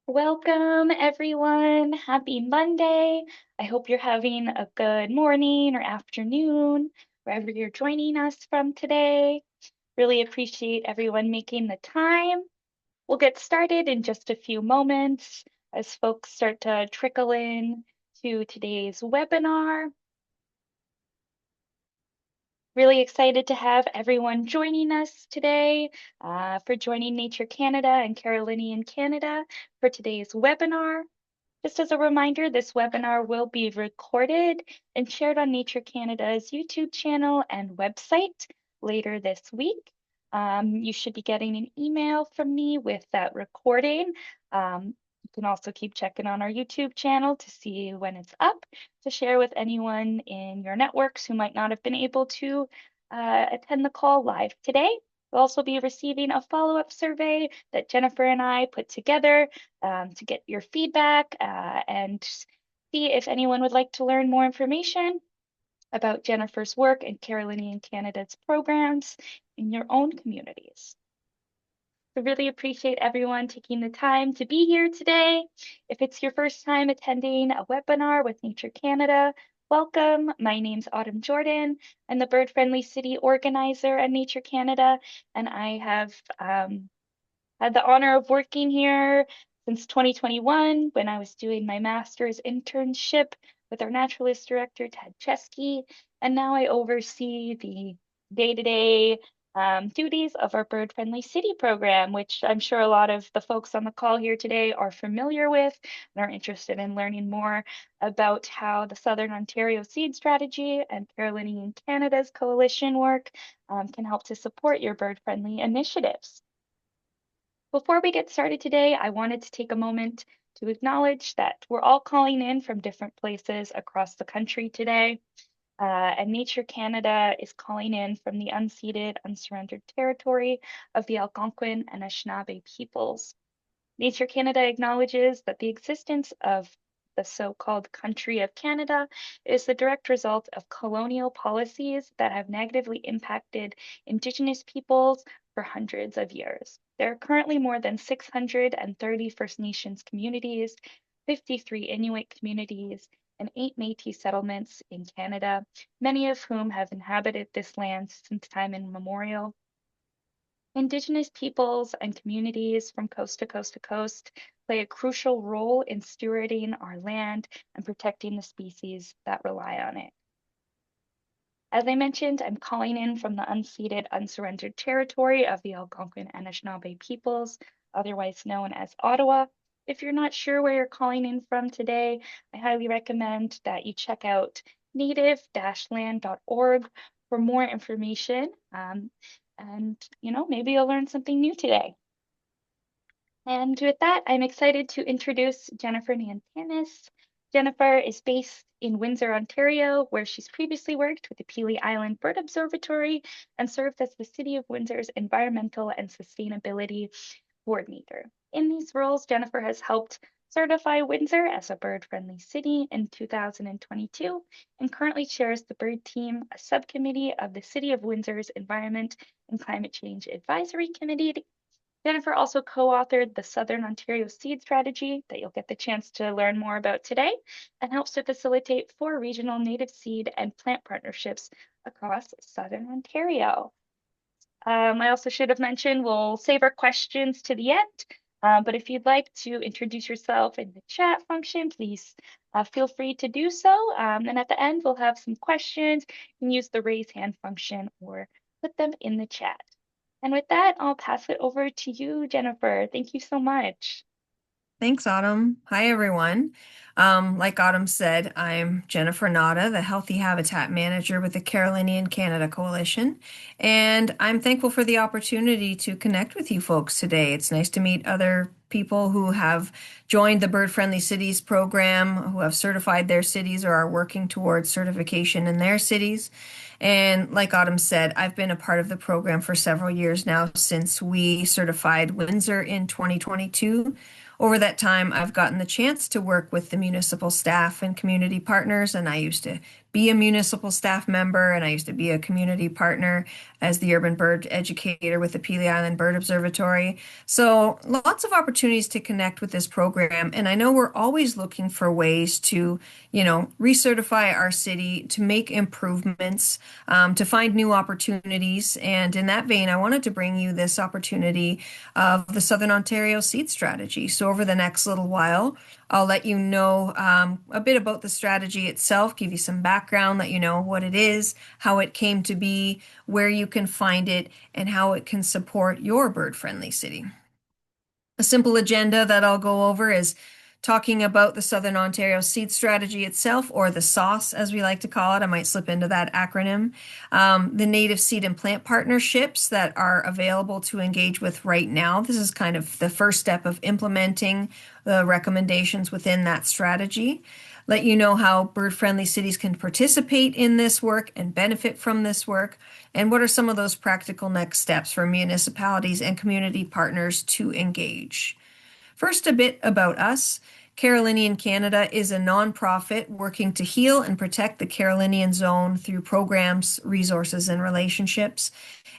Welcome, everyone. Happy Monday. I hope you're having a good morning or afternoon, wherever you're joining us from today. Really appreciate everyone making the time. We'll get started in just a few moments as folks start to trickle in to today's webinar. Really excited to have everyone joining us today for joining Nature Canada and Carolinian Canada for today's webinar. Just as a reminder, this webinar will be recorded and shared on Nature Canada's YouTube channel and website later this week. You should be getting an email from me with that recording. You can also keep checking on our YouTube channel to see when it's up to share with anyone in your networks who might not have been able to attend the call live today. We'll also be receiving a follow-up survey that Jennifer and I put together to get your feedback and see if anyone would like to learn more information about Jennifer's work and Carolinian Canada's programs in your own communities. I really appreciate everyone taking the time to be here today. If it's your first time attending a webinar with Nature Canada, welcome. My name's Autumn Jordan. I'm the Bird Friendly City Organizer at Nature Canada, and I have had the honor of working here since 2021 when I was doing my master's internship with our naturalist director, Ted Chesky. And now I oversee the day-to-day duties of our Bird Friendly City program, which I'm sure a lot of the folks on the call here today are familiar with and are interested in learning more about how the Southern Ontario Seed Strategy and Carolinian Canada's coalition work can help to support your bird-friendly initiatives. Before we get started today, I wanted to take a moment to acknowledge that we're all calling in from different places across the country today. And Nature Canada is calling in from the unceded, unsurrendered territory of the Algonquin and Anishinaabe peoples. Nature Canada acknowledges that the existence of the so-called country of Canada is the direct result of colonial policies that have negatively impacted Indigenous peoples for hundreds of years. There are currently more than 630 First Nations communities, 53 Inuit communities, and 8 Métis settlements in Canada, many of whom have inhabited this land since time immemorial. Indigenous peoples and communities from coast to coast to coast play a crucial role in stewarding our land and protecting the species that rely on it. As I mentioned, I'm calling in from the unceded, unsurrendered territory of the Algonquin and Anishinaabe peoples, otherwise known as Ottawa. If you're not sure where you're calling in from today, I highly recommend that you check out native-land.org for more information. And maybe you'll learn something new today. And with that, I'm excited to introduce Jennifer Nantanis. Jennifer is based in Windsor, Ontario, where she's previously worked with the Pelee Island Bird Observatory and served as the City of Windsor's Environmental and Sustainability Coordinator. In these roles, Jennifer has helped certify Windsor as a bird-friendly city in 2022 and currently chairs the Bird Team, a subcommittee of the City of Windsor's Environment and Climate Change Advisory Committee. Jennifer also co-authored the Southern Ontario Seed Strategy that you'll get the chance to learn more about today and helps to facilitate 4 regional native seed and plant partnerships across Southern Ontario. I also should have mentioned we'll save our questions to the end, but if you'd like to introduce yourself in the chat function, please feel free to do so. And at the end, we'll have some questions. You can use the raise hand function or put them in the chat. And with that, I'll pass it over to you, Jennifer. Thank you so much. Thanks, Autumn. Hi, everyone. Like Autumn said, I'm Jennifer Nada, the Healthy Habitat Manager with the Carolinian Canada Coalition, and I'm thankful for the opportunity to connect with you folks today. It's nice to meet other people who have joined the Bird Friendly Cities program, who have certified their cities or are working towards certification in their cities. And like Autumn said, I've been a part of the program for several years now since we certified Windsor in 2022. Over that time, I've gotten the chance to work with the municipal staff and community partners, and I used to be a municipal staff member, and I used to be a community partner as the urban bird educator with the Pelee Island Bird Observatory. So lots of opportunities to connect with this program. And I know we're always looking for ways to, recertify our city, to make improvements, to find new opportunities. And in that vein, I wanted to bring you this opportunity of the Southern Ontario Seed Strategy. So over the next little while, I'll let you know a bit about the strategy itself, give you some background, let you know what it is, how it came to be, where you can find it, and how it can support your bird-friendly city. A simple agenda that I'll go over is talking about the Southern Ontario Seed Strategy itself, or the SOSS as we like to call it. I might slip into that acronym. The native seed and plant partnerships that are available to engage with right now. This is kind of the first step of implementing the recommendations within that strategy. Let you know how bird-friendly cities can participate in this work and benefit from this work, and what are some of those practical next steps for municipalities and community partners to engage. First, a bit about us. Carolinian Canada is a nonprofit working to heal and protect the Carolinian zone through programs, resources, and relationships.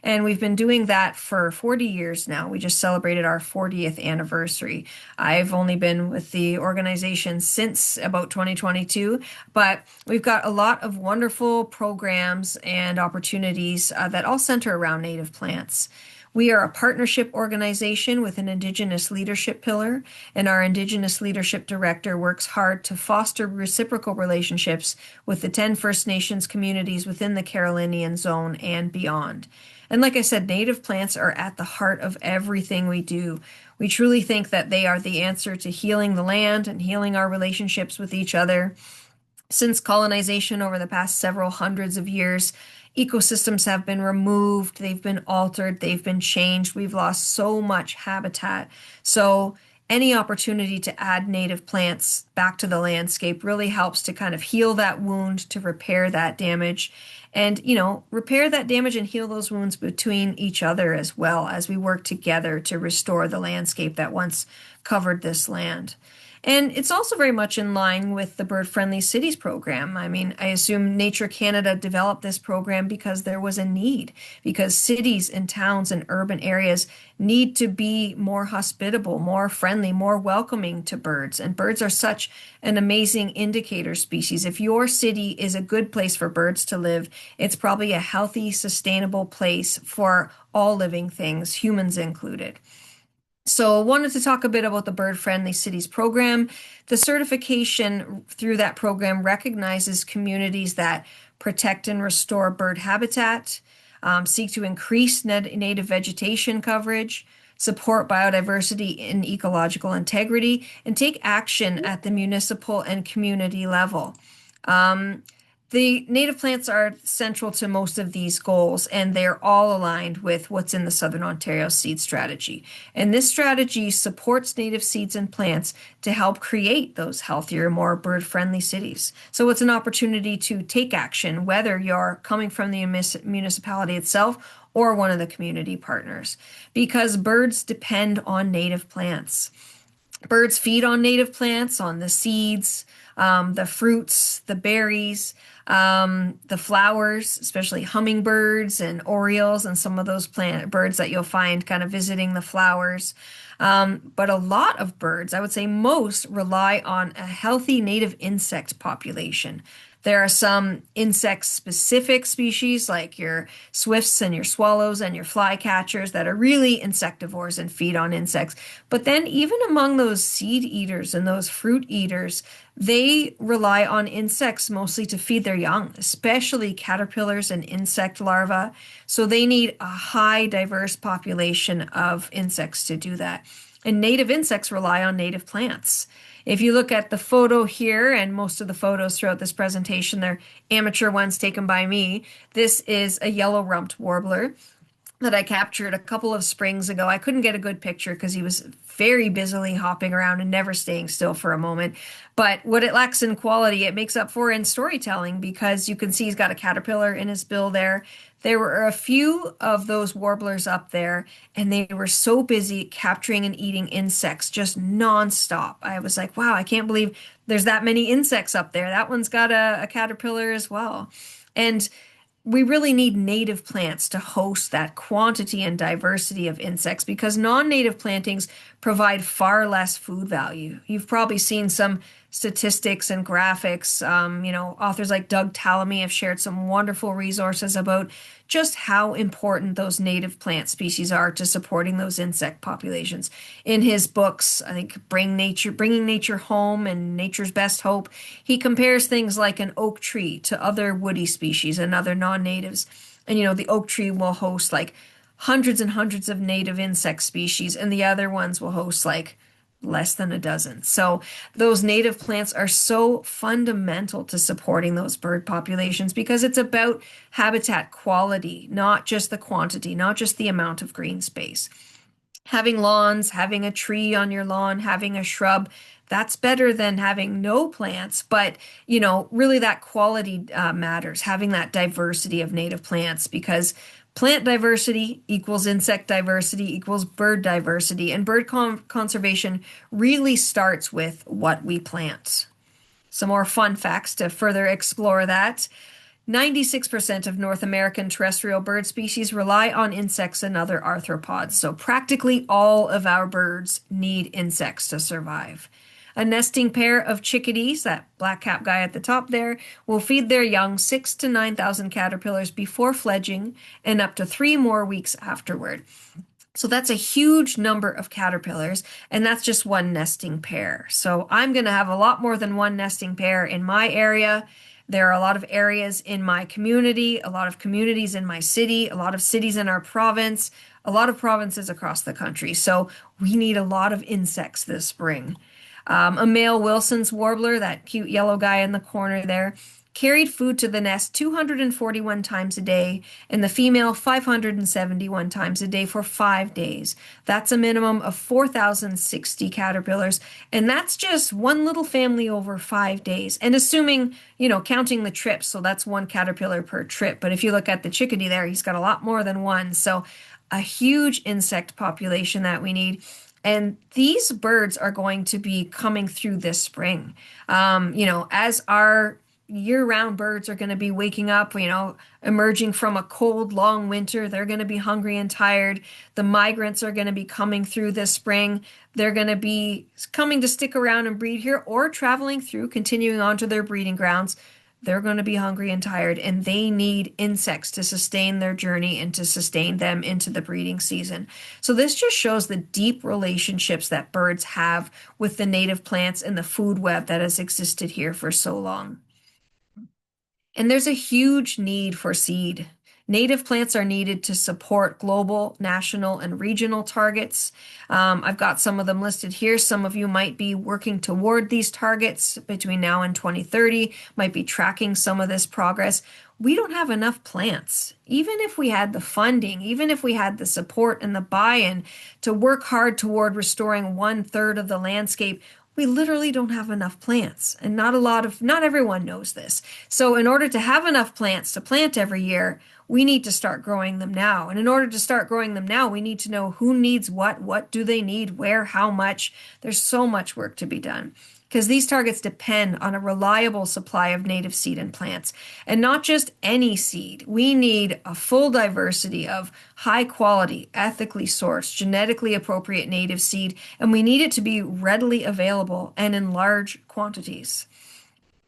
And we've been doing that for 40 years now. We just celebrated our 40th anniversary. I've only been with the organization since about 2022, but we've got a lot of wonderful programs and opportunities that all center around native plants. We are a partnership organization with an Indigenous leadership pillar, and our Indigenous leadership director works hard to foster reciprocal relationships with the 10 First Nations communities within the Carolinian zone and beyond. And like I said, native plants are at the heart of everything we do. We truly think that they are the answer to healing the land and healing our relationships with each other. Since colonization over the past several hundreds of years, ecosystems have been removed, they've been altered, they've been changed. We've lost so much habitat. So any opportunity to add native plants back to the landscape really helps to kind of heal that wound, to repair that damage, and, repair that damage and heal those wounds between each other as well as we work together to restore the landscape that once covered this land. And it's also very much in line with the Bird Friendly Cities program. I mean, I assume Nature Canada developed this program because there was a need, because cities and towns and urban areas need to be more hospitable, more friendly, more welcoming to birds. And birds are such an amazing indicator species. If your city is a good place for birds to live, it's probably a healthy, sustainable place for all living things, humans included. So I wanted to talk a bit about the Bird Friendly Cities program. The certification through that program recognizes communities that protect and restore bird habitat, seek to increase native vegetation coverage, support biodiversity and ecological integrity, and take action at the municipal and community level. The native plants are central to most of these goals, and they're all aligned with what's in the Southern Ontario Seed Strategy. And this strategy supports native seeds and plants to help create those healthier, more bird-friendly cities. So it's an opportunity to take action, whether you're coming from the municipality itself or one of the community partners, because birds depend on native plants. Birds feed on native plants, on the seeds, the fruits, the berries, the flowers, especially hummingbirds and orioles and some of those plant birds that you'll find kind of visiting the flowers. But a lot of birds, I would say most, rely on a healthy native insect population. There are some insect-specific species like your swifts and your swallows and your flycatchers that are really insectivores and feed on insects. But then even among those seed eaters and those fruit eaters, they rely on insects mostly to feed their young, especially caterpillars and insect larvae. So they need a high diverse population of insects to do that. And native insects rely on native plants. If you look at the photo here, and most of the photos throughout this presentation, they're amateur ones taken by me. This is a yellow-rumped warbler. that I captured a couple of springs ago. I couldn't get a good picture because he was very busily hopping around and never staying still for a moment. But what it lacks in quality, it makes up for in storytelling because you can see he's got a caterpillar in his bill there. There were a few of those warblers up there, and they were so busy capturing and eating insects just nonstop. I was like, wow, I can't believe there's that many insects up there. That one's got a caterpillar as well. And we really need native plants to host that quantity and diversity of insects because non-native plantings provide far less food value. You've probably seen some statistics and graphics. Authors like Doug Tallamy have shared some wonderful resources about just how important those native plant species are to supporting those insect populations. In his books, I think Bringing Nature Home and Nature's Best Hope, he compares things like an oak tree to other woody species and other non-natives. And the oak tree will host like hundreds and hundreds of native insect species, and the other ones will host like less than a dozen. So those native plants are so fundamental to supporting those bird populations because it's about habitat quality, not just the quantity, not just the amount of green space. Having lawns, having a tree on your lawn, having a shrub, that's better than having no plants. But, really that quality matters, having that diversity of native plants because plant diversity equals insect diversity equals bird diversity. And conservation really starts with what we plant. Some more fun facts to further explore that. 96% of North American terrestrial bird species rely on insects and other arthropods, so practically all of our birds need insects to survive. A nesting pair of chickadees, that black-capped guy at the top there, will feed their young 6,000 to 9,000 caterpillars before fledging and up to 3 more weeks afterward. So that's a huge number of caterpillars, and that's just one nesting pair. So I'm going to have a lot more than one nesting pair in my area. There are a lot of areas in my community, a lot of communities in my city, a lot of cities in our province, a lot of provinces across the country. So we need a lot of insects this spring. A male Wilson's warbler, that cute yellow guy in the corner there, carried food to the nest 241 times a day, and the female 571 times a day for 5 days. That's a minimum of 4,060 caterpillars, and that's just one little family over 5 days. And assuming, counting the trips, so that's one caterpillar per trip. But if you look at the chickadee there, he's got a lot more than one. So a huge insect population that we need. And these birds are going to be coming through this spring. As our year-round birds are going to be waking up, emerging from a cold, long winter. They're going to be hungry and tired. The migrants are going to be coming through this spring. They're going to be coming to stick around and breed here or traveling through, continuing on to their breeding grounds. They're going to be hungry and tired, and they need insects to sustain their journey and to sustain them into the breeding season. So this just shows the deep relationships that birds have with the native plants and the food web that has existed here for so long. And there's a huge need for seed. Native plants are needed to support global, national, and regional targets. I've got some of them listed here. Some of you might be working toward these targets between now and 2030, might be tracking some of this progress. We don't have enough plants. Even if we had the funding, even if we had the support and the buy-in to work hard toward restoring 1/3 of the landscape, we literally don't have enough plants, and not everyone knows this. So in order to have enough plants to plant every year, we need to start growing them now. And in order to start growing them now, we need to know who needs what do they need, where, how much. There's so much work to be done because these targets depend on a reliable supply of native seed and plants. And not just any seed. We need a full diversity of high quality, ethically sourced, genetically appropriate native seed, and we need it to be readily available and in large quantities.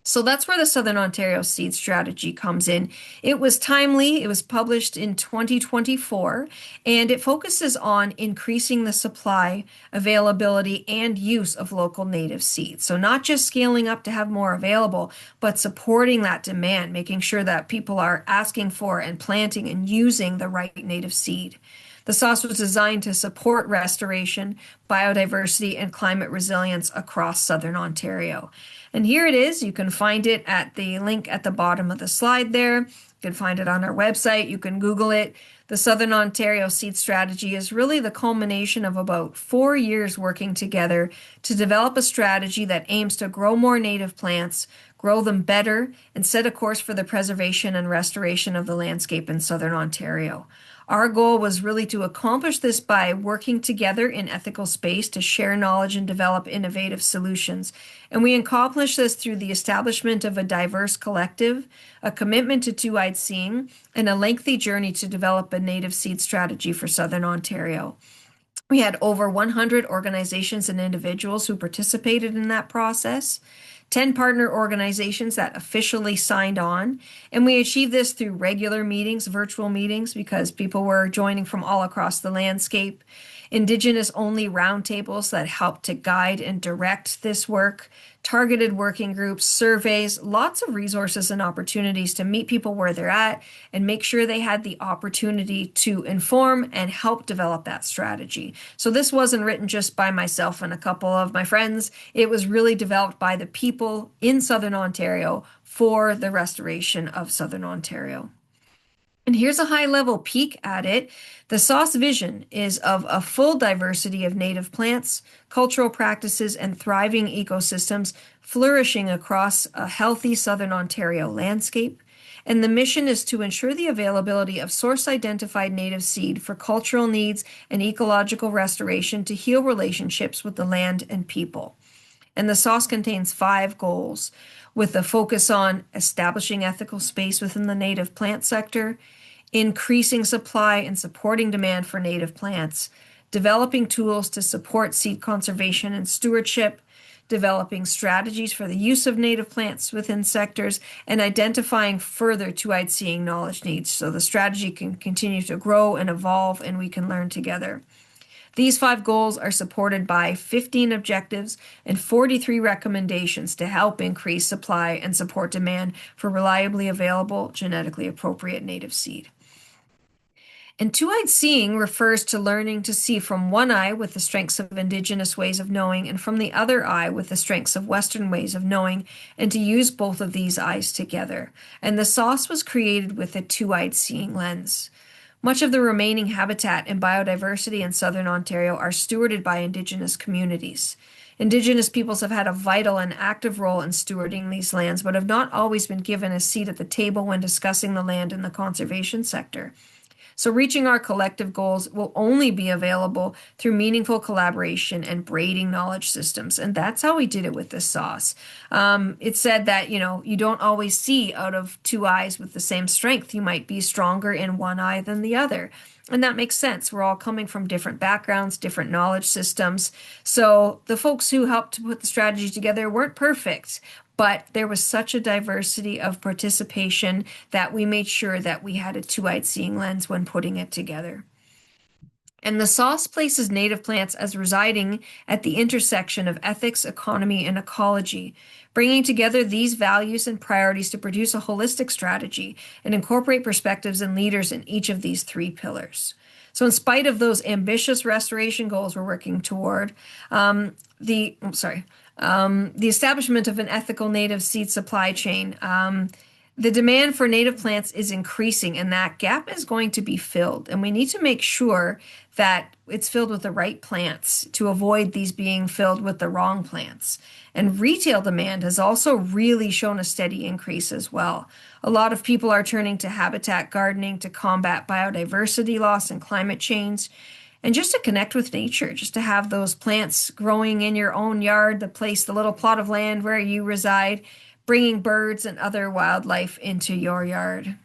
So that's where the Southern Ontario Seed Strategy comes in. It was timely. It was published in 2024, and it focuses on increasing the supply, availability, and use of local native seeds. So not just scaling up to have more available, but supporting that demand, making sure that people are asking for and planting and using the right native seed. The SOSS was designed to support restoration, biodiversity, and climate resilience across Southern Ontario. And here it is. You can find it at the link at the bottom of the slide there. You can find it on our website. You can Google it. The Southern Ontario Seed Strategy is really the culmination of about 4 years working together to develop a strategy that aims to grow more native plants, grow them better, and set a course for the preservation and restoration of the landscape in Southern Ontario. Our goal was really to accomplish this by working together in ethical space to share knowledge and develop innovative solutions. And we accomplished this through the establishment of a diverse collective, a commitment to two-eyed seeing, and a lengthy journey to develop a native seed strategy for Southern Ontario. We had over 100 organizations and individuals who participated in that process, 10 partner organizations that officially signed on, and we achieved this through regular meetings, virtual meetings, because people were joining from all across the landscape, Indigenous only roundtables that helped to guide and direct this work, targeted working groups, surveys, lots of resources and opportunities to meet people where they're at and make sure they had the opportunity to inform and help develop that strategy. So this wasn't written just by myself and a couple of my friends. It was really developed by the people in Southern Ontario for the restoration of Southern Ontario. And here's a high-level peek at it. The SOSS vision is of a full diversity of native plants, cultural practices, and thriving ecosystems flourishing across a healthy Southern Ontario landscape. And the mission is to ensure the availability of source-identified native seed for cultural needs and ecological restoration to heal relationships with the land and people. And the SOSS contains 5 goals, with a focus on establishing ethical space within the native plant sector, increasing supply and supporting demand for native plants, developing tools to support seed conservation and stewardship, developing strategies for the use of native plants within sectors, and identifying further two-eyed seeing knowledge needs so the strategy can continue to grow and evolve and we can learn together. These 5 goals are supported by 15 objectives and 43 recommendations to help increase supply and support demand for reliably available, genetically appropriate native seed. And two-eyed seeing refers to learning to see from one eye with the strengths of Indigenous ways of knowing and from the other eye with the strengths of Western ways of knowing, and to use both of these eyes together. And the SOSS was created with a two-eyed seeing lens. Much of the remaining habitat and biodiversity in Southern Ontario are stewarded by Indigenous communities. Indigenous peoples have had a vital and active role in stewarding these lands, but have not always been given a seat at the table when discussing the land in the conservation sector. So reaching our collective goals will only be available through meaningful collaboration and braiding knowledge systems. And that's how we did it with this SOSS. It said that, you don't always see out of 2 eyes with the same strength. You might be stronger in one eye than the other. And that makes sense. We're all coming from different backgrounds, different knowledge systems. So the folks who helped to put the strategy together weren't perfect, but there was such a diversity of participation that we made sure that we had a two-eyed seeing lens when putting it together. And the SOSS places native plants as residing at the intersection of ethics, economy, and ecology, bringing together these values and priorities to produce a holistic strategy and incorporate perspectives and leaders in each of these 3 pillars. So in spite of those ambitious restoration goals we're working toward, the establishment of an ethical native seed supply chain, the demand for native plants is increasing, and that gap is going to be filled. And we need to make sure that it's filled with the right plants to avoid these being filled with the wrong plants. And retail demand has also really shown a steady increase as well. A lot of people are turning to habitat gardening to combat biodiversity loss and climate change. And just to connect with nature, just to have those plants growing in your own yard, the little plot of land where you reside, bringing birds and other wildlife into your yard.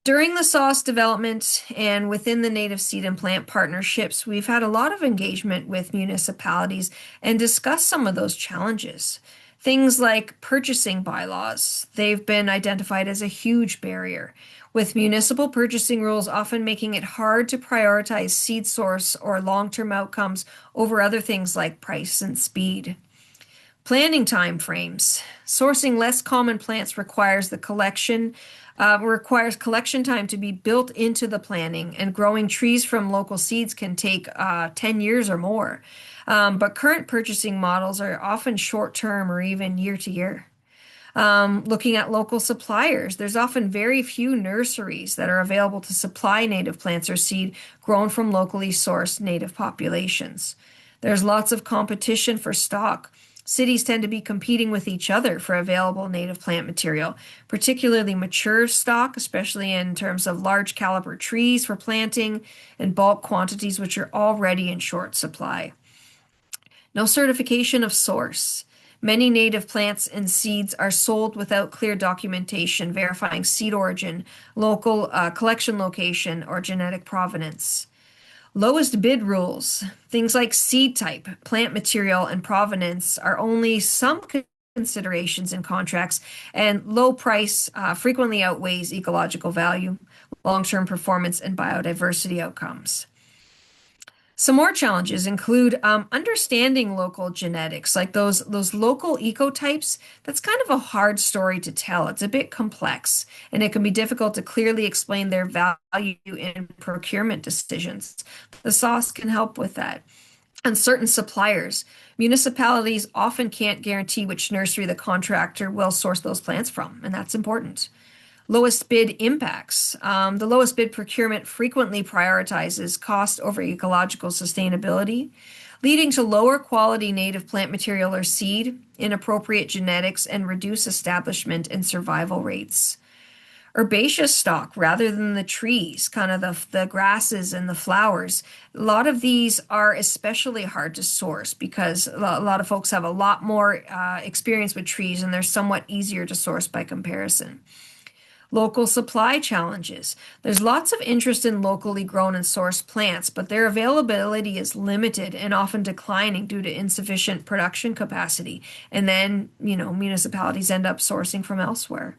During the SOSS development and within the native seed and plant partnerships, we've had a lot of engagement with municipalities and discussed some of those challenges. Things like purchasing bylaws, they've been identified as a huge barrier, with municipal purchasing rules often making it hard to prioritize seed source or long-term outcomes over other things like price and speed. Planning time frames. Sourcing less common plants requires collection time to be built into the planning, and growing trees from local seeds can take 10 years or more. But current purchasing models are often short-term or even year to year. Looking at local suppliers, there's often very few nurseries that are available to supply native plants or seed grown from locally sourced native populations. There's lots of competition for stock. Cities tend to be competing with each other for available native plant material, particularly mature stock, especially in terms of large caliber trees for planting and bulk quantities which are already in short supply. No certification of source. Many native plants and seeds are sold without clear documentation verifying seed origin, local collection location, or genetic provenance. Lowest bid rules. Things like seed type, plant material, and provenance are only some considerations in contracts, and low price frequently outweighs ecological value, long-term performance, and biodiversity outcomes. Some more challenges include understanding local genetics, like those local ecotypes. That's kind of a hard story to tell. It's a bit complex, and it can be difficult to clearly explain their value in procurement decisions. The SOSS can help with that. And certain suppliers, municipalities often can't guarantee which nursery the contractor will source those plants from, and that's important. Lowest bid impacts. The lowest bid procurement frequently prioritizes cost over ecological sustainability, leading to lower quality native plant material or seed, inappropriate genetics, and reduced establishment and survival rates. Herbaceous stock rather than the trees, kind of the grasses and the flowers. A lot of these are especially hard to source because a lot of folks have a lot more experience with trees and they're somewhat easier to source by comparison. Local supply challenges. There's lots of interest in locally grown and sourced plants, but their availability is limited and often declining due to insufficient production capacity. And then, municipalities end up sourcing from elsewhere.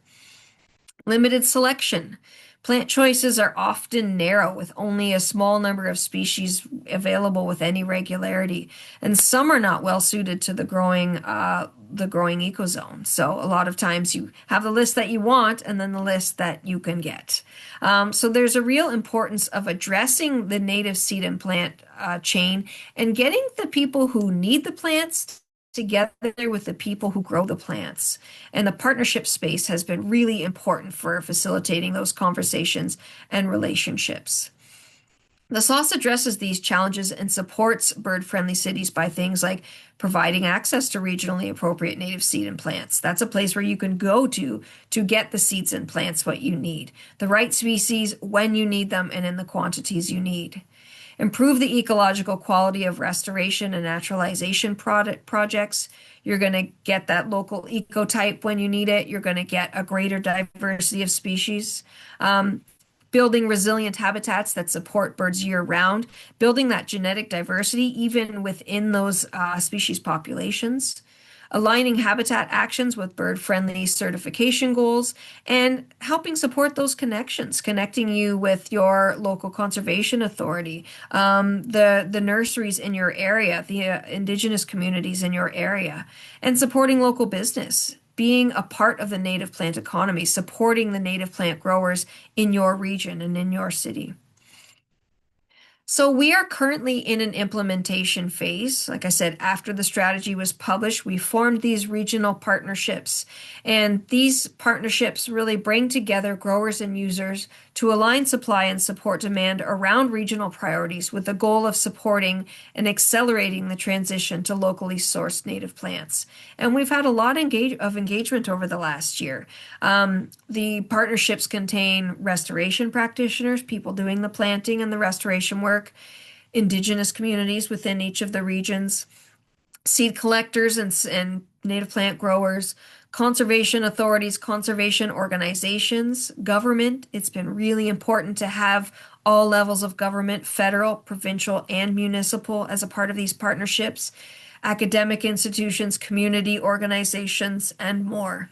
Limited selection. Plant choices are often narrow with only a small number of species available with any regularity, and some are not well suited to the growing ecozone. So a lot of times you have the list that you want and then the list that you can get. So there's a real importance of addressing the native seed and plant chain and getting the people who need the plants together with the people who grow the plants. And the partnership space has been really important for facilitating those conversations and relationships. The SOSS addresses these challenges and supports bird-friendly cities by things like providing access to regionally appropriate native seed and plants. That's a place where you can go to get the seeds and plants what you need, the right species when you need them and in the quantities you need. Improve the ecological quality of restoration and naturalization projects. You're going to get that local ecotype when you need it. You're going to get a greater diversity of species. Building resilient habitats that support birds year-round, building that genetic diversity even within those species populations, aligning habitat actions with bird-friendly certification goals, and helping support those connections, connecting you with your local conservation authority, the nurseries in your area, the Indigenous communities in your area, and supporting local business. Being a part of the native plant economy, supporting the native plant growers in your region and in your city. So we are currently in an implementation phase. Like I said, after the strategy was published, we formed these regional partnerships. And these partnerships really bring together growers and users to align supply and support demand around regional priorities with the goal of supporting and accelerating the transition to locally sourced native plants. And we've had a lot of engagement over the last year. The partnerships contain restoration practitioners, people doing the planting and the restoration work, Indigenous communities within each of the regions, seed collectors and native plant growers, conservation authorities, conservation organizations, government. It's been really important to have all levels of government, federal, provincial, and municipal as a part of these partnerships, academic institutions, community organizations, and more.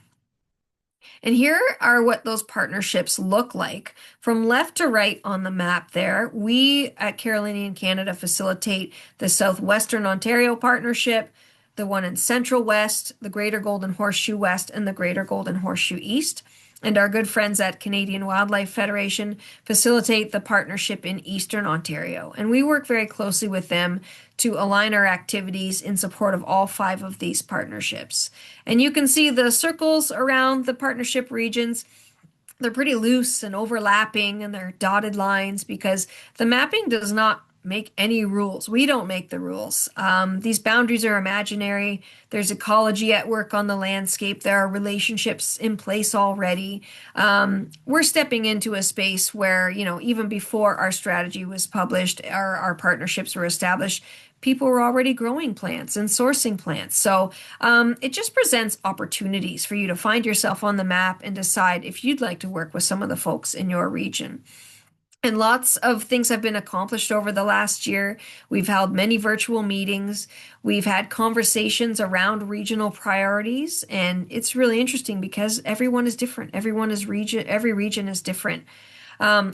And here are what those partnerships look like. From left to right on the map there, we at Carolinian Canada facilitate the Southwestern Ontario Partnership, the one in Central West, the Greater Golden Horseshoe West, and the Greater Golden Horseshoe East. and our good friends at Canadian Wildlife Federation facilitate the partnership in Eastern Ontario. And we work very closely with them to align our activities in support of all five of these partnerships. And you can see the circles around the partnership regions. They're pretty loose and overlapping, and they're dotted lines because the mapping does not make any rules. We don't make the rules. These boundaries are imaginary. There's ecology at work on the landscape. There are relationships in place already. We're stepping into a space where, even before our strategy was published, our partnerships were established, people were already growing plants and sourcing plants. So it just presents opportunities for you to find yourself on the map and decide if you'd like to work with some of the folks in your region. And lots of things have been accomplished over the last year. We've held many virtual meetings. We've had conversations around regional priorities, and it's really interesting because everyone is different. Every region is different.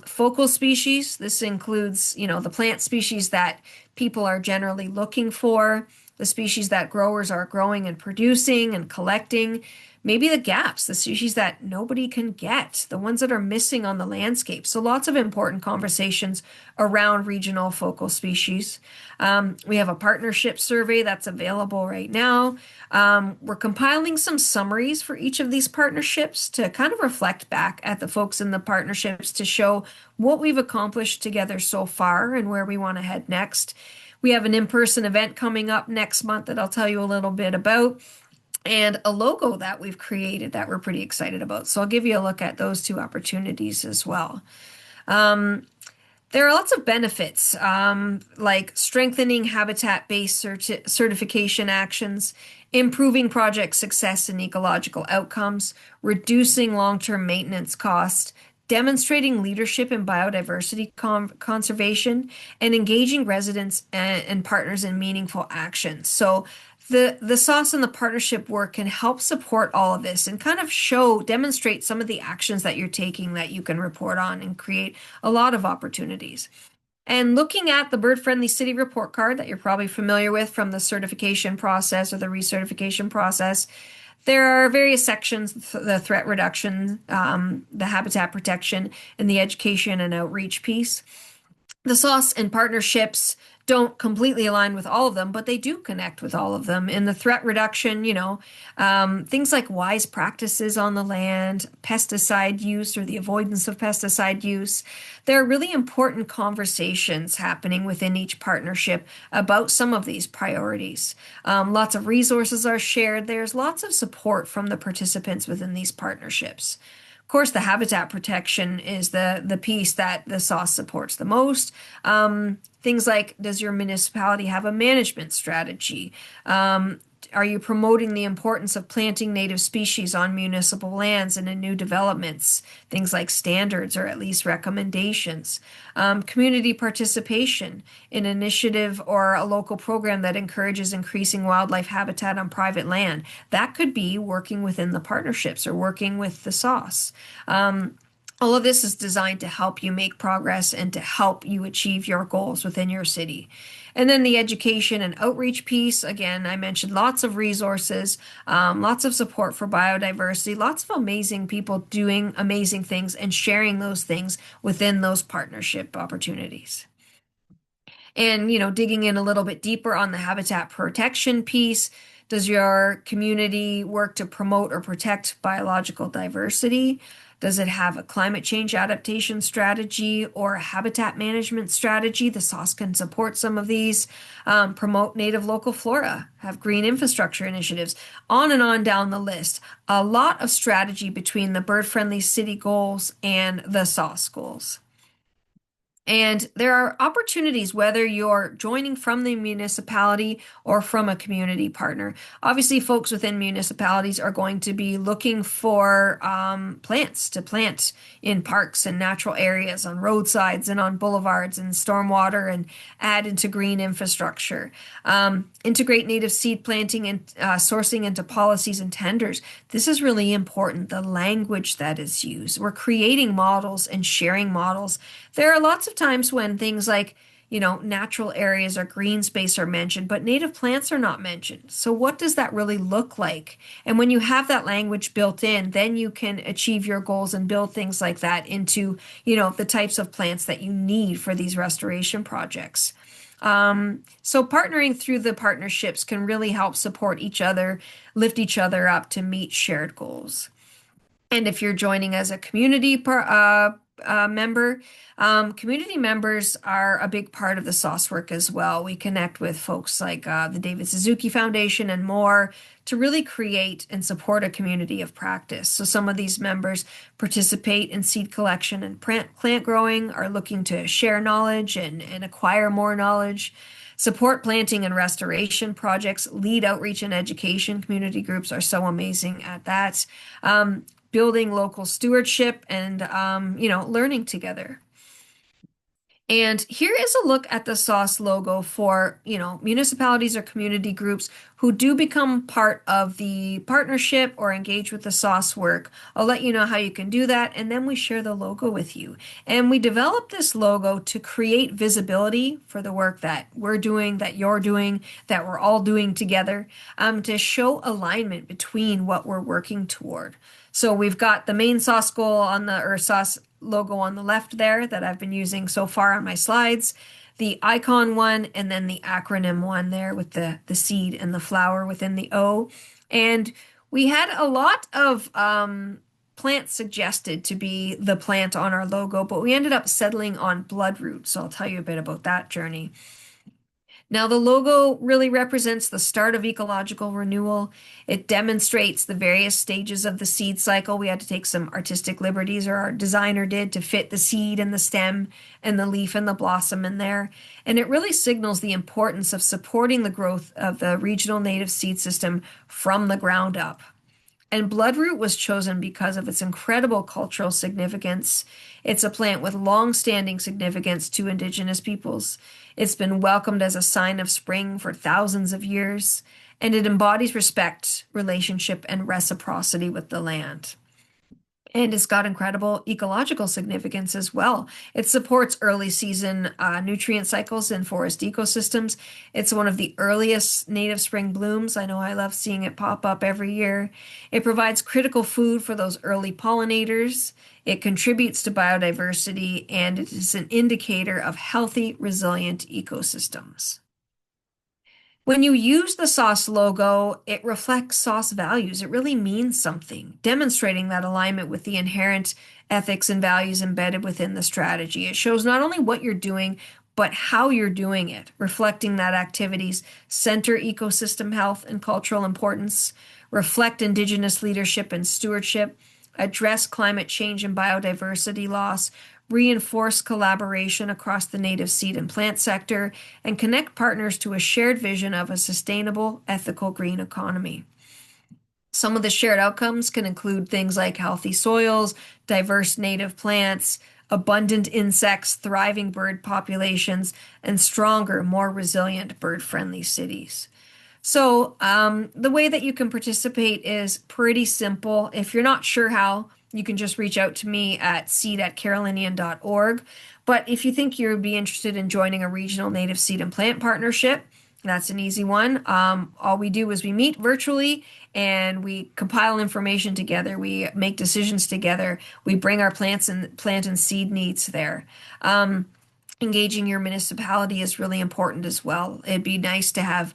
Focal species, this includes, the plant species that people are generally looking for, the species that growers are growing and producing and collecting, maybe the gaps, the species that nobody can get, the ones that are missing on the landscape. So lots of important conversations around regional focal species. We have a partnership survey that's available right now. We're compiling some summaries for each of these partnerships to kind of reflect back at the folks in the partnerships to show what we've accomplished together so far and where we want to head next. We have an in-person event coming up next month that I'll tell you a little bit about, and a logo that we've created that we're pretty excited about. So I'll give you a look at those two opportunities as well. There are lots of benefits, like strengthening habitat-based certification actions, improving project success and ecological outcomes, reducing long-term maintenance costs, demonstrating leadership in biodiversity conservation, and engaging residents and partners in meaningful action. So the SOSS and the partnership work can help support all of this and kind of demonstrate some of the actions that you're taking that you can report on and create a lot of opportunities. And looking at the Bird Friendly City report card that you're probably familiar with from the certification process or the recertification process, there are various sections, the threat reduction, the habitat protection, and the education and outreach piece. The SOSS and partnerships don't completely align with all of them, but they do connect with all of them. In the threat reduction, things like wise practices on the land, pesticide use or the avoidance of pesticide use. There are really important conversations happening within each partnership about some of these priorities. Lots of resources are shared. There's lots of support from the participants within these partnerships. Of course, the habitat protection is the piece that the SOSS supports the most. Things like, does your municipality have a management strategy? Are you promoting the importance of planting native species on municipal lands and in new developments? Things like standards or at least recommendations. Community participation in initiative or a local program that encourages increasing wildlife habitat on private land. That could be working within the partnerships or working with the SOSS. All of this is designed to help you make progress and to help you achieve your goals within your city. And then the education and outreach piece, again, I mentioned lots of resources, lots of support for biodiversity, lots of amazing people doing amazing things and sharing those things within those partnership opportunities. And, digging in a little bit deeper on the habitat protection piece, does your community work to promote or protect biological diversity? Does it have a climate change adaptation strategy or a habitat management strategy? The SOSS can support some of these. Promote native local flora, have green infrastructure initiatives, on and on down the list. A lot of strategy between the bird-friendly city goals and the SOSS goals. And there are opportunities whether you're joining from the municipality or from a community partner. Obviously, folks within municipalities are going to be looking for plants to plant in parks and natural areas, on roadsides and on boulevards and stormwater, and add into green infrastructure. Integrate native seed planting and sourcing into policies and tenders. This is really important, the language that is used. We're creating models and sharing models. There are lots of times when things like, natural areas or green space are mentioned, but native plants are not mentioned. So what does that really look like? And when you have that language built in, then you can achieve your goals and build things like that into, the types of plants that you need for these restoration projects. So partnering through the partnerships can really help support each other, lift each other up to meet shared goals. And if you're joining as a member, community members are a big part of the SOSS work as well. We connect with folks like the David Suzuki Foundation and more to really create and support a community of practice. So some of these members participate in seed collection and plant growing, are looking to share knowledge and acquire more knowledge. Support planting and restoration projects, lead outreach and education. Community groups are so amazing at that. Building local stewardship and, learning together. And here is a look at the SOSS logo for, municipalities or community groups who do become part of the partnership or engage with the SOSS work. I'll let you know how you can do that, and then we share the logo with you. And we developed this logo to create visibility for the work that we're doing, that you're doing, that we're all doing together, to show alignment between what we're working toward. So we've got the main SOSS goal or SOSS logo on the left there that I've been using so far on my slides, the icon one, and then the acronym one there with the seed and the flower within the O. And we had a lot of plants suggested to be the plant on our logo, but we ended up settling on bloodroot. So I'll tell you a bit about that journey. Now, the logo really represents the start of ecological renewal. It demonstrates the various stages of the seed cycle. We had to take some artistic liberties, or our designer did, to fit the seed and the stem and the leaf and the blossom in there. And it really signals the importance of supporting the growth of the regional native seed system from the ground up. And bloodroot was chosen because of its incredible cultural significance. It's a plant with long-standing significance to Indigenous peoples. It's been welcomed as a sign of spring for thousands of years, and it embodies respect, relationship, and reciprocity with the land. And it's got incredible ecological significance as well. It supports early season nutrient cycles in forest ecosystems. It's one of the earliest native spring blooms. I know I love seeing it pop up every year. It provides critical food for those early pollinators. It contributes to biodiversity, and it is an indicator of healthy, resilient ecosystems. When you use the SOSS logo, it reflects SOSS values. It really means something, demonstrating that alignment with the inherent ethics and values embedded within the strategy. It shows not only what you're doing, but how you're doing it, reflecting that activities center ecosystem health and cultural importance, reflect Indigenous leadership and stewardship, address climate change and biodiversity loss, reinforce collaboration across the native seed and plant sector, and connect partners to a shared vision of a sustainable, ethical green economy. Some of the shared outcomes can include things like healthy soils, diverse native plants, abundant insects, thriving bird populations, and stronger, more resilient bird-friendly cities. So the way that you can participate is pretty simple. If you're not sure how, you can just reach out to me at seed@carolinian.org. But if you think you would be interested in joining a regional native seed and plant partnership, that's an easy one. All we do is we meet virtually and we compile information together. We make decisions together. We bring our plant and seed needs there. Engaging your municipality is really important as well. It'd be nice to have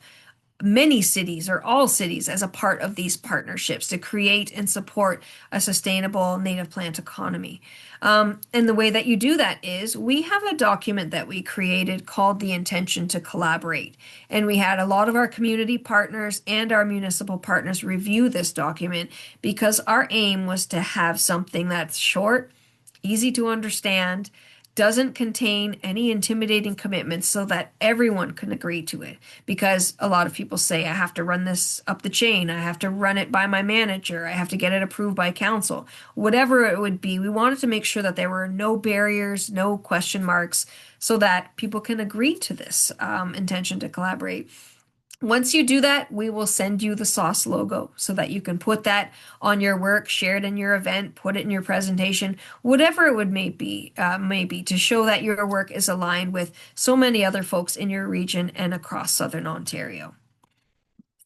many cities or all cities as a part of these partnerships to create and support a sustainable native plant economy. And the way that you do that is we have a document that we created called the Intention to Collaborate. And we had a lot of our community partners and our municipal partners review this document because our aim was to have something that's short, easy to understand, doesn't contain any intimidating commitments so that everyone can agree to it. Because a lot of people say, I have to run this up the chain. I have to run it by my manager. I have to get it approved by council. Whatever it would be, we wanted to make sure that there were no barriers, no question marks, so that people can agree to this intention to collaborate. Once you do that, we will send you the SOSS logo so that you can put that on your work, share it in your event, put it in your presentation, whatever it would maybe to show that your work is aligned with so many other folks in your region and across Southern Ontario.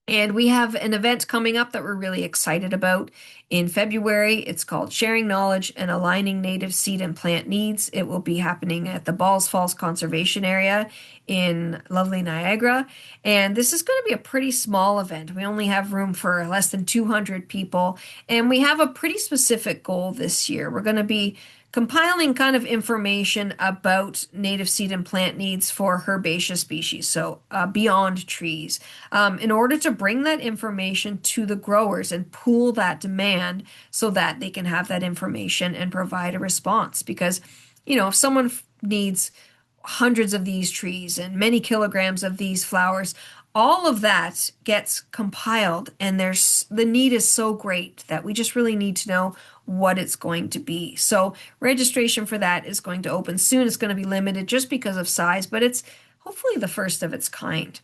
And we have an event coming up that we're really excited about in February. It's called Sharing Knowledge and Aligning Native Seed and Plant Needs. It will be happening at the Balls Falls Conservation Area in lovely Niagara. And this is going to be a pretty small event. We only have room for less than 200 people. And we have a pretty specific goal this year. We're going to be compiling kind of information about native seed and plant needs for herbaceous species, so beyond trees, in order to bring that information to the growers and pool that demand so that they can have that information and provide a response. Because, if someone needs hundreds of these trees and many kilograms of these flowers, all of that gets compiled, and the need is so great that we just really need to know what it's going to be. So registration for that is going to open soon. It's going to be limited just because of size, but it's hopefully the first of its kind.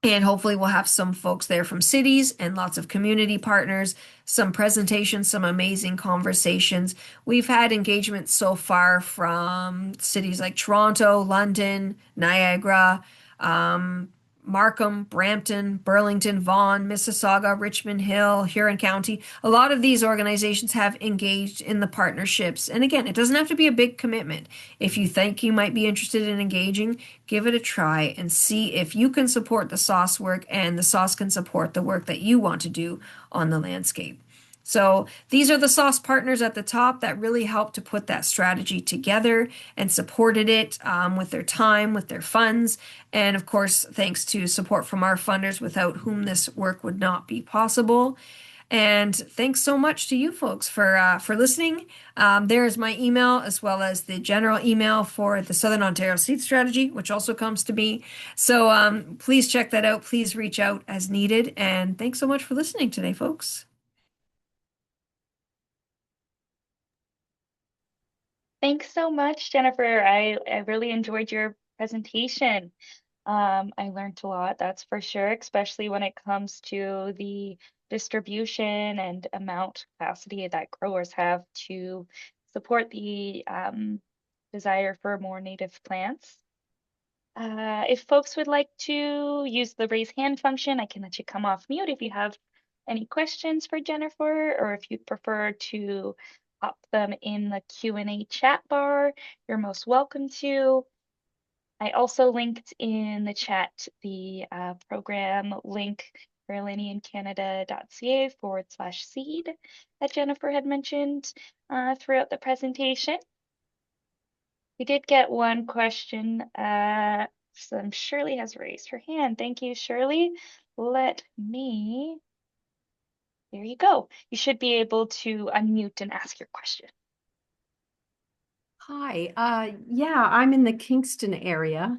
And hopefully we'll have some folks there from cities and lots of community partners, some presentations, some amazing conversations. We've had engagement so far from cities like Toronto, London, Niagara, Markham, Brampton, Burlington, Vaughan, Mississauga, Richmond Hill, Huron County. A lot of these organizations have engaged in the partnerships. And again, it doesn't have to be a big commitment. If you think you might be interested in engaging, give it a try and see if you can support the SOSS work and the SOSS can support the work that you want to do on the landscape. So these are the SOSS partners at the top that really helped to put that strategy together and supported it with their time, with their funds, and of course, thanks to support from our funders without whom this work would not be possible. And thanks so much to you folks for listening. There's my email as well as the general email for the Southern Ontario Seed Strategy, which also comes to me. So please check that out. Please reach out as needed. And thanks so much for listening today, folks. Thanks so much, Jennifer. I really enjoyed your presentation. I learned a lot, that's for sure, especially when it comes to the distribution and amount capacity that growers have to support the desire for more native plants. If folks would like to use the raise hand function, I can let you come off mute if you have any questions for Jennifer, or if you'd prefer to pop them in the Q&A chat bar, you're most welcome to. I also linked in the chat the program link, caroliniancanada.ca/seed that Jennifer had mentioned throughout the presentation. We did get one question. Shirley has raised her hand. Thank you, Shirley. There you go. You should be able to unmute and ask your question. Hi, yeah, I'm in the Kingston area,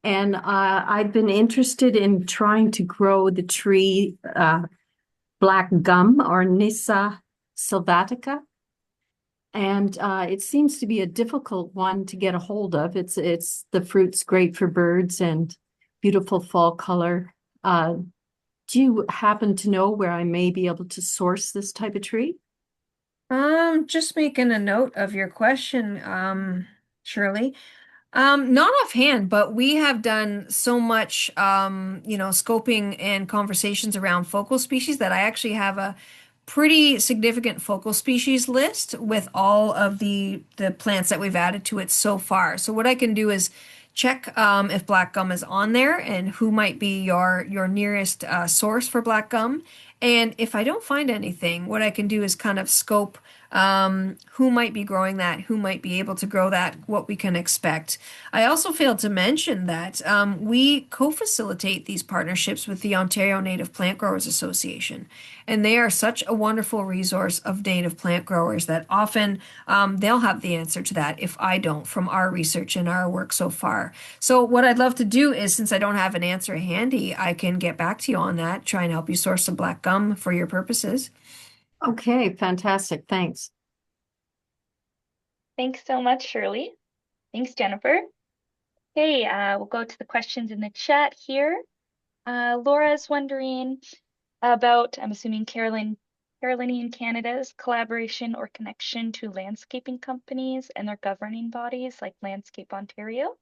and I've been interested in trying to grow the tree black gum or Nyssa sylvatica, and it seems to be a difficult one to get a hold of. It's the fruit's great for birds and beautiful fall color. Do you happen to know where I may be able to source this type of tree? Just making a note of your question, Shirley. Not offhand, but we have done so much, scoping and conversations around focal species that I actually have a pretty significant focal species list with all of the plants that we've added to it so far. So what I can do is check if black gum is on there and who might be your nearest source for black gum. And if I don't find anything, what I can do is kind of scope who might be growing that, who might be able to grow that, what we can expect. I also failed to mention that we co-facilitate these partnerships with the Ontario Native Plant Growers Association, and they are such a wonderful resource of native plant growers that often they'll have the answer to that if I don't from our research and our work so far. So what I'd love to do is, since I don't have an answer handy, I can get back to you on that, try and help you source some black gum for your purposes. Okay, fantastic. Thanks. Thanks so much, Shirley. Thanks, Jennifer. Okay, we'll go to the questions in the chat here. Laura's wondering about, I'm assuming Carolinian Canada's collaboration or connection to landscaping companies and their governing bodies like Landscape Ontario.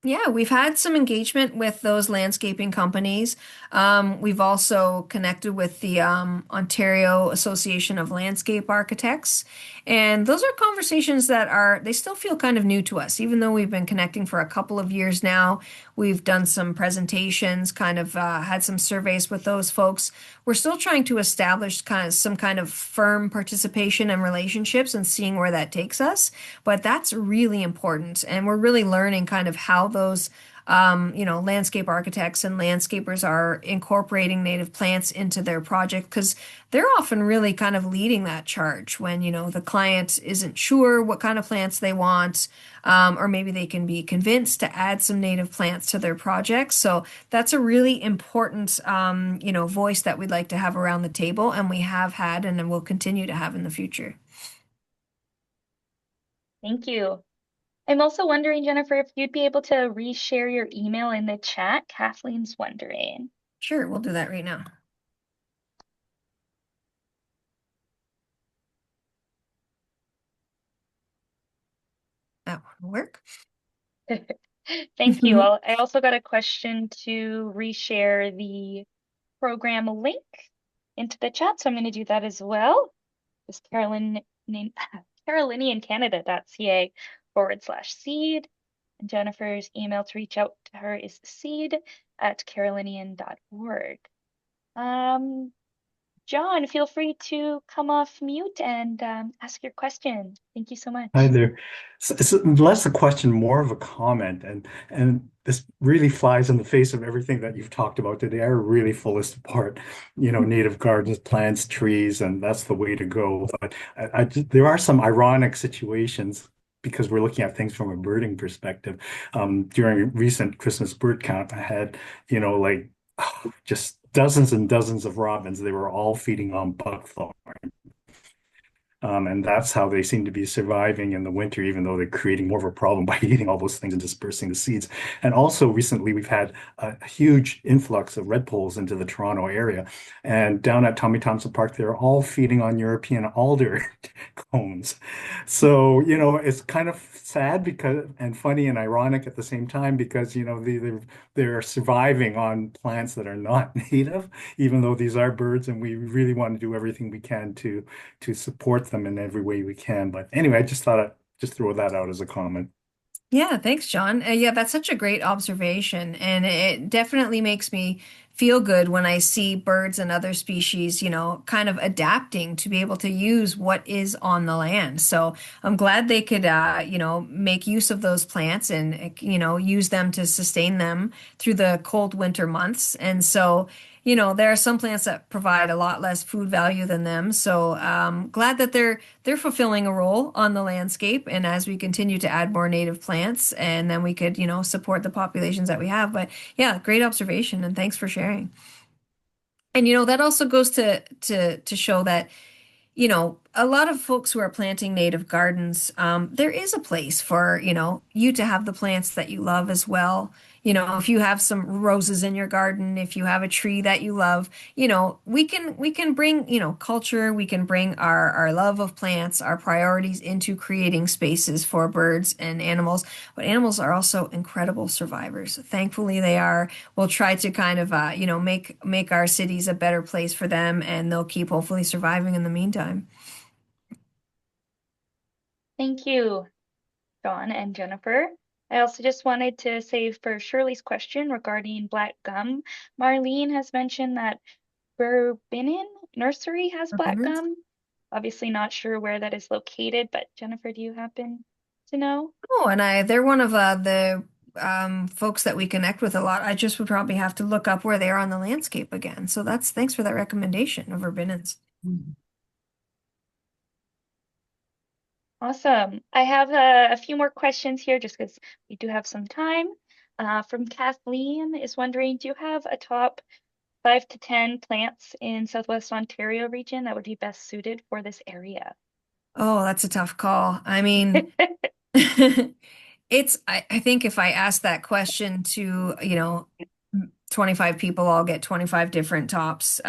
Yeah, we've had some engagement with those landscaping companies. We've also connected with the Ontario Association of Landscape Architects. And those are conversations that they still feel kind of new to us, even though we've been connecting for a couple of years now. We've done some presentations, kind of had some surveys with those folks. We're still trying to establish kind of some kind of firm participation and relationships and seeing where that takes us. But that's really important. And we're really learning kind of how those, landscape architects and landscapers are incorporating native plants into their project because they're often really kind of leading that charge when, the client isn't sure what kind of plants they want, or maybe they can be convinced to add some native plants to their projects. So that's a really important, voice that we'd like to have around the table, and we have had and will continue to have in the future. Thank you. I'm also wondering, Jennifer, if you'd be able to reshare your email in the chat. Kathleen's wondering. Sure, we'll do that right now. That will work. Thank you. I also got a question to reshare the program link into the chat, so I'm going to do that as well. Just caroliniancanada.ca/seed. And Jennifer's email to reach out to her is seed@carolinian.org. Um, John, feel free to come off mute and ask your question. Thank you so Hi much. there. So less a question, more of a comment, and this really flies in the face of everything that you've talked about today. I really full this apart, native gardens, plants, trees, and that's the way to go. But there are some ironic situations because we're looking at things from a birding perspective. During a recent Christmas bird count, I had, like just dozens and dozens of robins. They were all feeding on buckthorn. And that's how they seem to be surviving in the winter, even though they're creating more of a problem by eating all those things and dispersing the seeds. And also recently, we've had a huge influx of redpolls into the Toronto area. And down at Tommy Thompson Park, they're all feeding on European alder cones. So, it's kind of sad because and funny and ironic at the same time because, they're surviving on plants that are not native, even though these are birds, and we really want to do everything we can to support them in every way we can. But anyway, I just thought I'd just throw that out as a comment. Yeah, thanks, John. Yeah, that's such a great observation. And it definitely makes me feel good when I see birds and other species, kind of adapting to be able to use what is on the land. So I'm glad they could, make use of those plants and, use them to sustain them through the cold winter months. And so, there are some plants that provide a lot less food value than them. So glad that they're fulfilling a role on the landscape. And as we continue to add more native plants, and then we could, support the populations that we have. But yeah, great observation, and thanks for sharing. And that also goes to show that a lot of folks who are planting native gardens, there is a place for, you to have the plants that you love as well. If you have some roses in your garden, if you have a tree that you love, we can bring, culture, we can bring our love of plants, our priorities into creating spaces for birds and animals. But animals are also incredible survivors. Thankfully, they are. We'll try to kind of, make our cities a better place for them, and they'll keep hopefully surviving in the meantime. Thank you, John and Jennifer. I also just wanted to say for Shirley's question regarding black gum, Marlene has mentioned that Burbinin Nursery has black gum. Obviously not sure where that is located, but Jennifer, do you happen to know? Oh, and they're one of the folks that we connect with a lot. I just would probably have to look up where they are on the landscape again. So thanks for that recommendation of Urbinans. Awesome. I have a few more questions here just because we do have some time. From Kathleen is wondering, do you have a top 5 to 10 plants in Southwest Ontario region that would be best suited for this area? Oh, that's a tough call. I mean, I think if I asked that question to 25 people all get 25 different tops.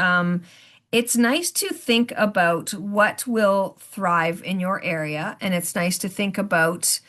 It's nice to think about what will thrive in your area, and it's nice to think about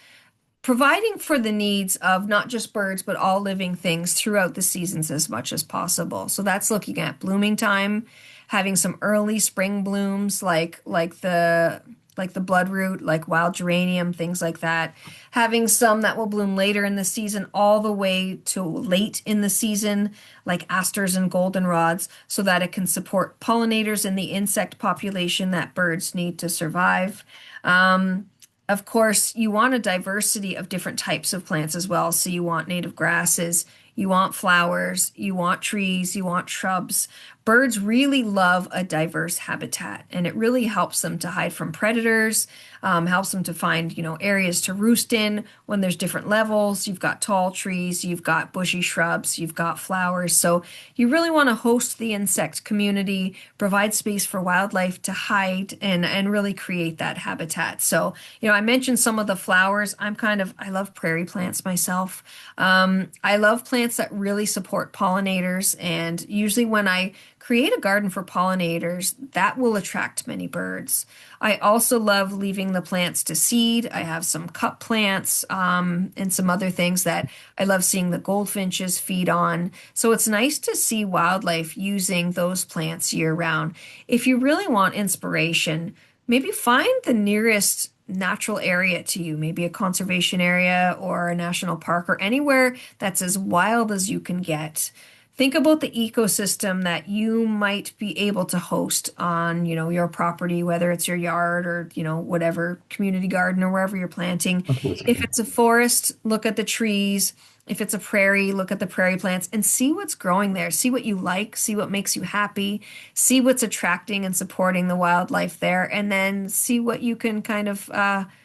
providing for the needs of not just birds, but all living things throughout the seasons as much as possible. So that's looking at blooming time, having some early spring blooms like the bloodroot, like wild geranium, things like that. Having some that will bloom later in the season, all the way to late in the season, like asters and goldenrods, so that it can support pollinators and the insect population that birds need to survive. Um, of course, you want a diversity of different types of plants as well. So you want native grasses, you want flowers, you want trees, you want shrubs. Birds really love a diverse habitat, and it really helps them to hide from predators, helps them to find, areas to roost in when there's different levels. You've got tall trees, you've got bushy shrubs, you've got flowers. So you really want to host the insect community, provide space for wildlife to hide and really create that habitat. So, I mentioned some of the flowers. I love prairie plants myself. I love plants that really support pollinators, and usually when I create a garden for pollinators, that will attract many birds. I also love leaving the plants to seed. I have some cup plants, and some other things that I love seeing the goldfinches feed on. So it's nice to see wildlife using those plants year round. If you really want inspiration, maybe find the nearest natural area to you, maybe a conservation area or a national park or anywhere that's as wild as you can get. Think about the ecosystem that you might be able to host on, your property, whether it's your yard or, whatever community garden or wherever you're planting. If Absolutely. it's a forest, look at the trees. If it's a prairie, look at the prairie plants and see what's growing there. See what you like, see what makes you happy, see what's attracting and supporting the wildlife there, and then see what you can kind of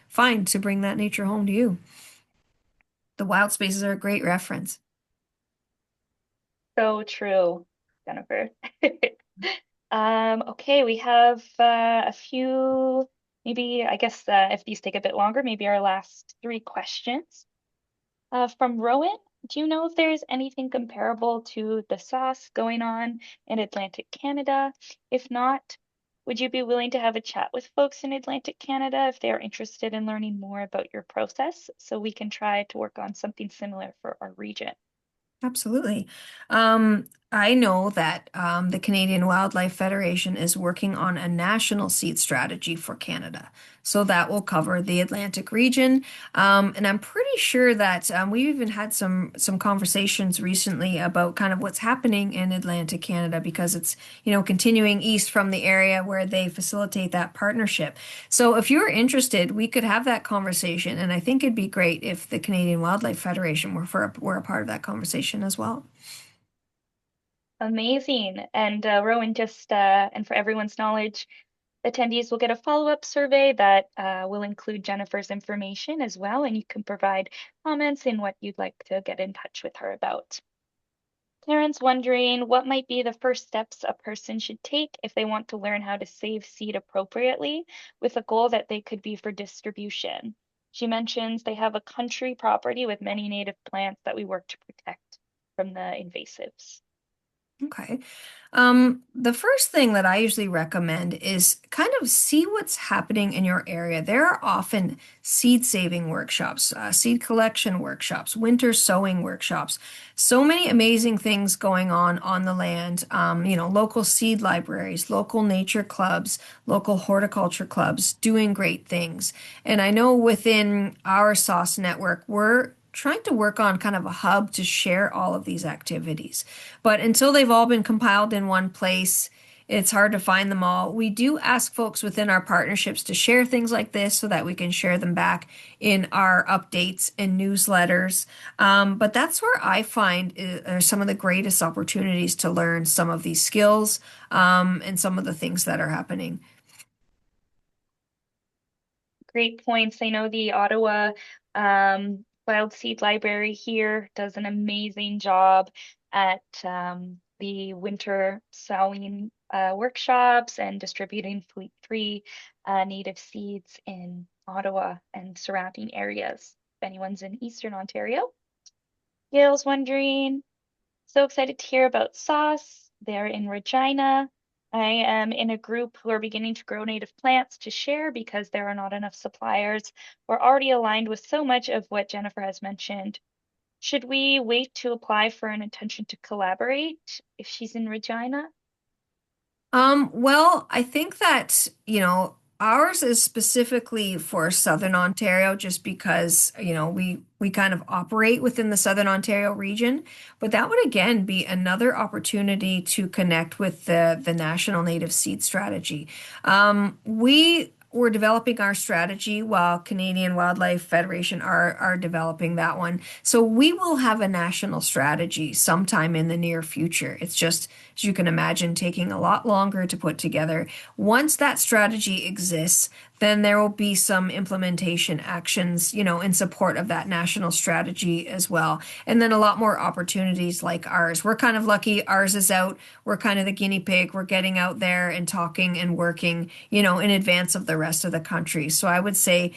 find to bring that nature home to you. The wild spaces are a great reference. So true, Jennifer. Okay, we have a few, maybe I guess if these take a bit longer, maybe our last three questions. From Rowan, do you know if there's anything comparable to the SOSS going on in Atlantic Canada? If not, would you be willing to have a chat with folks in Atlantic Canada if they are interested in learning more about your process so we can try to work on something similar for our region? Absolutely. I know that the Canadian Wildlife Federation is working on a national seed strategy for Canada. So that will cover the Atlantic region. And I'm pretty sure that we've even had some conversations recently about kind of what's happening in Atlantic Canada because it's, continuing east from the area where they facilitate that partnership. So if you're interested, we could have that conversation. And I think it'd be great if the Canadian Wildlife Federation were a part of that conversation as well. Amazing. And Rowan, just and for everyone's knowledge, attendees will get a follow-up survey that will include Jennifer's information as well, and you can provide comments in what you'd like to get in touch with her about. Karen's wondering what might be the first steps a person should take if they want to learn how to save seed appropriately with a goal that they could be for distribution. She mentions they have a country property with many native plants that we work to protect from the invasives. Okay. The first thing that I usually recommend is kind of see what's happening in your area. There are often seed saving workshops, seed collection workshops, winter sowing workshops. So many amazing things going on the land. Local seed libraries, local nature clubs, local horticulture clubs doing great things. And I know within our SOSS network, we're trying to work on kind of a hub to share all of these activities. But until they've all been compiled in one place, it's hard to find them all. We do ask folks within our partnerships to share things like this so that we can share them back in our updates and newsletters. But that's where I find are some of the greatest opportunities to learn some of these skills, and some of the things that are happening. Great points. I know the Ottawa Wild Seed Library here does an amazing job at the winter sowing workshops and distributing free native seeds in Ottawa and surrounding areas. If anyone's in Eastern Ontario. Gail's wondering, So excited to hear about SOSS. They're in Regina. I am in a group who are beginning to grow native plants to share because there are not enough suppliers. We're already aligned with so much of what Jennifer has mentioned. Should we wait to apply for an intention to collaborate if she's in Regina? Well, I think that, ours is specifically for Southern Ontario just because, we kind of operate within the Southern Ontario region, but that would again be another opportunity to connect with the National Native Seed Strategy. We were developing our strategy while Canadian Wildlife Federation are developing that one. So we will have a national strategy sometime in the near future. It's just, as you can imagine, taking a lot longer to put together. Once that strategy exists, then there will be some implementation actions, in support of that national strategy as well. And then a lot more opportunities like ours. We're kind of lucky. Ours is out. We're kind of the guinea pig. We're getting out there and talking and working, in advance of the rest of the country. So I would say,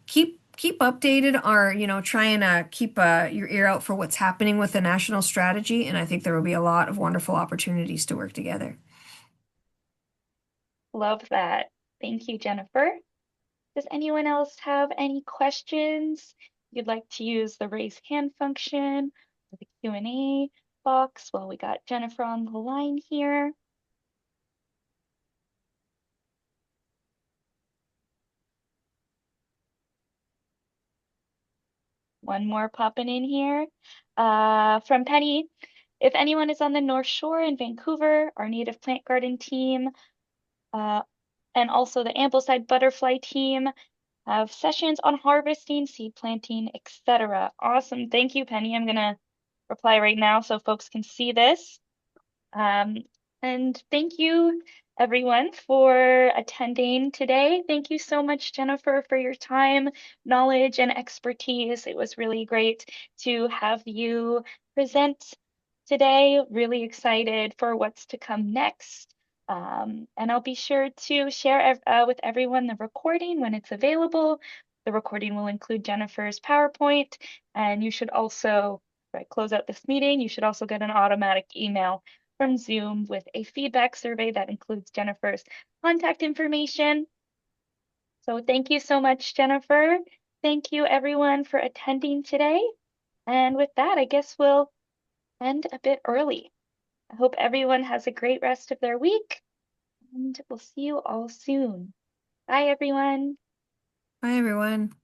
keep updated or try and keep your ear out for what's happening with the national strategy, and I think there will be a lot of wonderful opportunities to work together. Love that. Thank you, Jennifer. Does anyone else have any questions? You'd like to use the raise hand function or the Q&A box? Well, we got Jennifer on the line here. One more popping in here. From Penny, if anyone is on the North Shore in Vancouver, our native plant garden team, and also the Ambleside butterfly team have sessions on harvesting, seed planting, etc. Awesome. Thank you, Penny. I'm gonna reply right now so folks can see this. And thank you everyone for attending today. Thank you so much, Jennifer, for your time, knowledge, and expertise. It was really great to have you present today. Really excited for what's to come next. And I'll be sure to share with everyone the recording when it's available. The recording will include Jennifer's PowerPoint, and you should also, before I close out this meeting, you should also get an automatic email from Zoom with a feedback survey that includes Jennifer's contact information. So thank you so much, Jennifer. Thank you everyone for attending today. And with that, I guess we'll end a bit early. I hope everyone has a great rest of their week, and we'll see you all soon. Bye, everyone. Bye, everyone.